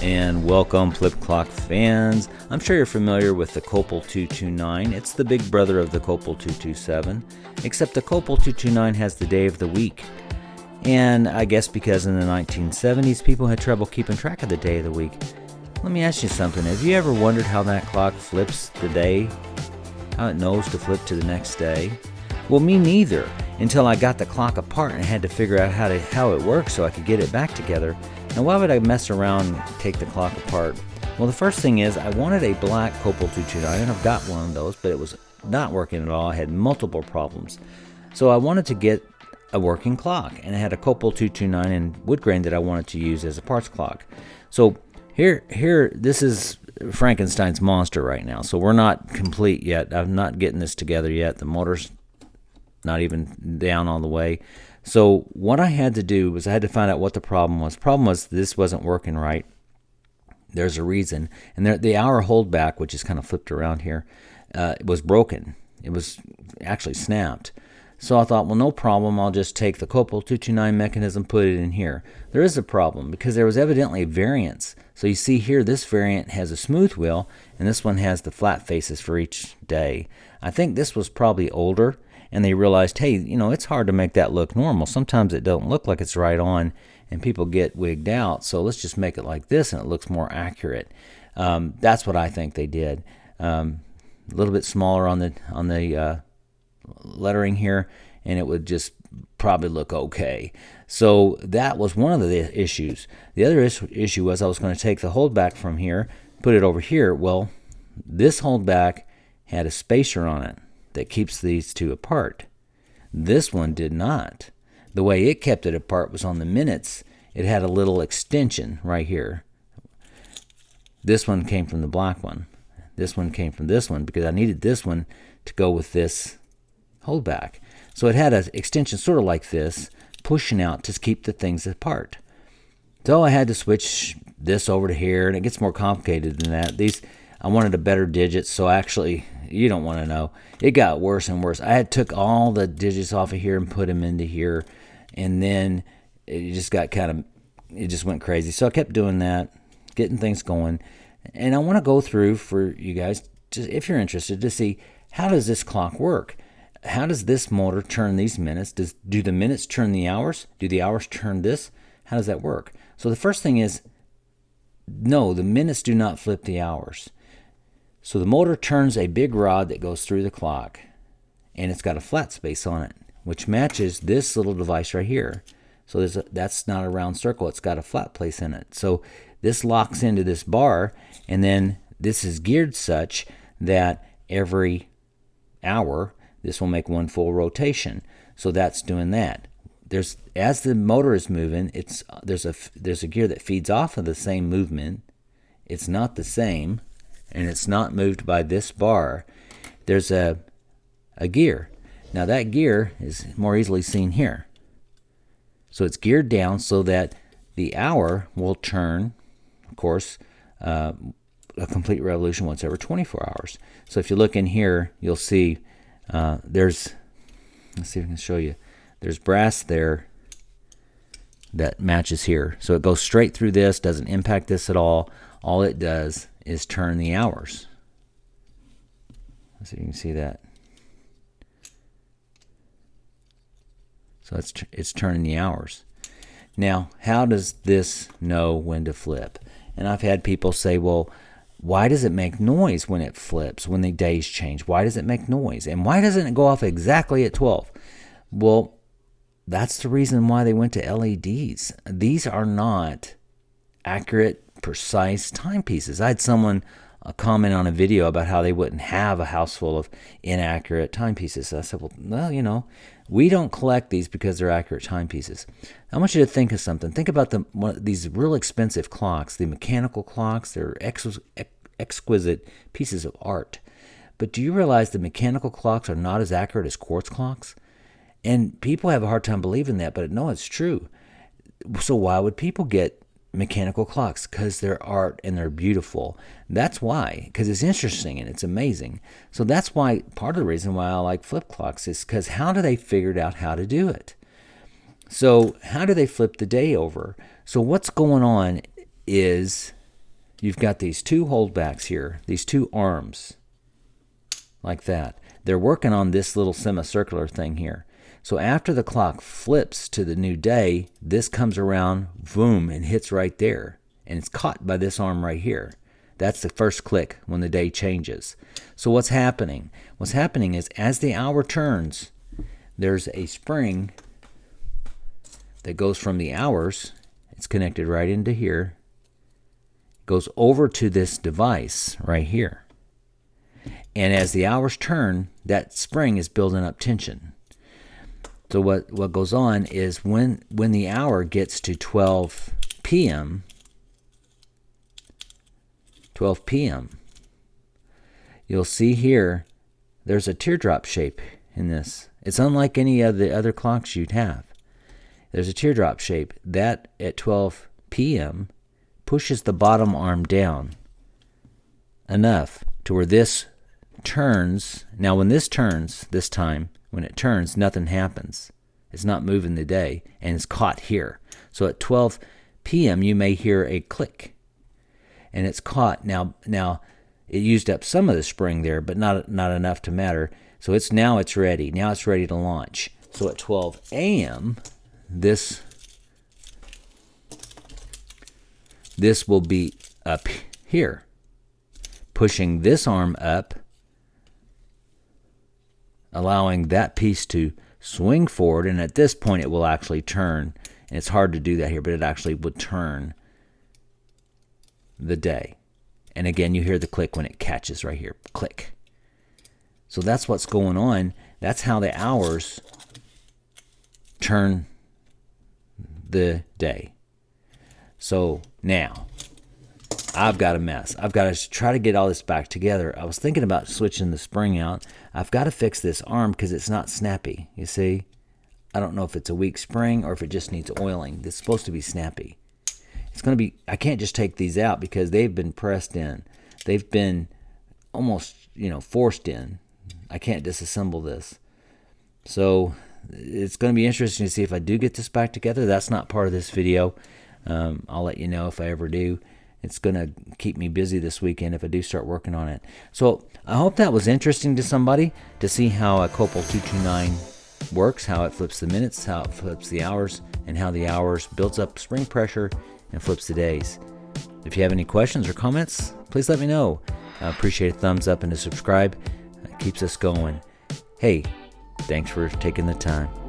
and welcome Flip Clock fans. I'm sure you're familiar with the Copal 229. It's the big brother of the Copal 227, except the Copal 229 has the day of the week. And I guess because in the 1970s people had trouble keeping track of the day of the week. Let me ask you something. Have you ever wondered how that clock flips the day? How it knows to flip to the next day? Well, me neither, until I got the clock apart and had to figure out how it works so I could get it back together. Now, why would I mess around and take the clock apart? Well, the first thing is I wanted a black Copal 229, and I've got one of those, but it was not working at all. I had multiple problems. So I wanted to get a working clock, and I had a Copal 229 in wood grain that I wanted to use as a parts clock. So here, this is Frankenstein's monster right now. So we're not complete yet. I'm not getting this together yet. The motor's not even down all the way. So what I had to do was I had to find out what the problem was. The problem was this wasn't working right. There's a reason. And the hour holdback, which is kind of flipped around here, was broken. It was actually snapped. So I thought, well, no problem. I'll just take the Copal 229 mechanism, put it in here. There is a problem because there was evidently a variance. So you see here, this variant has a smooth wheel, and this one has the flat faces for each day. I think this was probably older, and they realized, hey, it's hard to make that look normal. Sometimes it don't look like it's right on, and people get wigged out. So let's just make it like this, and it looks more accurate. That's what I think they did. A little bit smaller on the lettering here, and it would just probably look okay. So that was one of the issues. The other issue was I was going to take the holdback from here, put it over here. Well, this holdback had a spacer on it that keeps these two apart. This one did not. The way it kept it apart was on the minutes. It had a little extension right here. This one came from the black one. This one came from this one because I needed this one to go with this holdback. So it had an extension sort of like this, pushing out to keep the things apart. So I had to switch this over to here, and it gets more complicated than that. I wanted a better digits, so actually, you don't want to know. It got worse and worse. I had took all the digits off of here and put them into here, and then it just got it just went crazy. So I kept doing that, getting things going, and I want to go through for you guys, if you're interested, to see how does this clock work. How does this motor turn these minutes? Do the minutes turn the hours? Do the hours turn this? How does that work? So the first thing is, no, the minutes do not flip the hours. So the motor turns a big rod that goes through the clock, and it's got a flat space on it, which matches this little device right here. So that's not a round circle. It's got a flat place in it. So this locks into this bar, and then this is geared such that every hour, this will make one full rotation. So that's doing that. As the motor is moving, there's a gear that feeds off of the same movement. It's not the same, and it's not moved by this bar. There's a gear. Now that gear is more easily seen here. So it's geared down so that the hour will turn, of course, a complete revolution once every 24 hours. So if you look in here, you'll see let's see if I can show you. There's brass there that matches here. So it goes straight through this, doesn't impact this at all. All it does is turn the hours. Let's see if you can see that. So it's turning the hours. Now, how does this know when to flip? And I've had people say, well, why does it make noise when it flips, when the days change? Why does it make noise? And why doesn't it go off exactly at 12? Well, that's the reason why they went to LEDs. These are not accurate, precise timepieces. I had someone comment on a video about how they wouldn't have a house full of inaccurate timepieces. So I said, well, we don't collect these because they're accurate timepieces. I want you to think of something. Think about these real expensive clocks, the mechanical clocks. They're exquisite pieces of art. But do you realize the mechanical clocks are not as accurate as quartz clocks? And people have a hard time believing that, but no, it's true. So why would people get mechanical clocks? Because they're art and they're beautiful. That's why, because it's interesting and it's amazing. So that's why, part of the reason why I like flip clocks is because how do they figure out how to do it? So how do they flip the day over? So what's going on is you've got these two holdbacks here, these two arms, like that. They're working on this little semicircular thing here. So after the clock flips to the new day, this comes around, boom, and hits right there. And it's caught by this arm right here. That's the first click when the day changes. So what's happening? What's happening is as the hour turns, there's a spring that goes from the hours. It's connected right into here. Goes over to this device right here. And as the hours turn, that spring is building up tension. So what goes on is when the hour gets to 12 p.m., 12 p.m., you'll see here there's a teardrop shape in this. It's unlike any of the other clocks you'd have. There's a teardrop shape. That at 12 p.m. pushes the bottom arm down enough to where this turns. Now when this turns, this time, when it turns, nothing happens. It's not moving the day, and it's caught here. So at 12 p.m. you may hear a click, and it's caught. Now it used up some of the spring there, but not enough to matter. So it's ready. Now it's ready to launch. So at 12 a.m. this will be up here, pushing this arm up, allowing that piece to swing forward, and at this point it will actually turn. And it's hard to do that here, but it actually would turn the day. And again, you hear the click when it catches right here. Click. So that's what's going on. That's how the hours turn the day. So now I've got a mess. I've got to try to get all this back together. I was thinking about switching the spring out. I've got to fix this arm because it's not snappy. You see? I don't know if it's a weak spring or if it just needs oiling. It's supposed to be snappy. It's going to be, I can't just take these out because they've been pressed in. They've been almost, forced in. I can't disassemble this. So it's going to be interesting to see if I do get this back together. That's not part of this video. I'll let you know if I ever do. It's going to keep me busy this weekend if I do start working on it. So I hope that was interesting to somebody to see how a Copal 229 works, how it flips the minutes, how it flips the hours, and how the hours builds up spring pressure and flips the days. If you have any questions or comments, please let me know. I appreciate a thumbs up and a subscribe. It keeps us going. Hey, thanks for taking the time.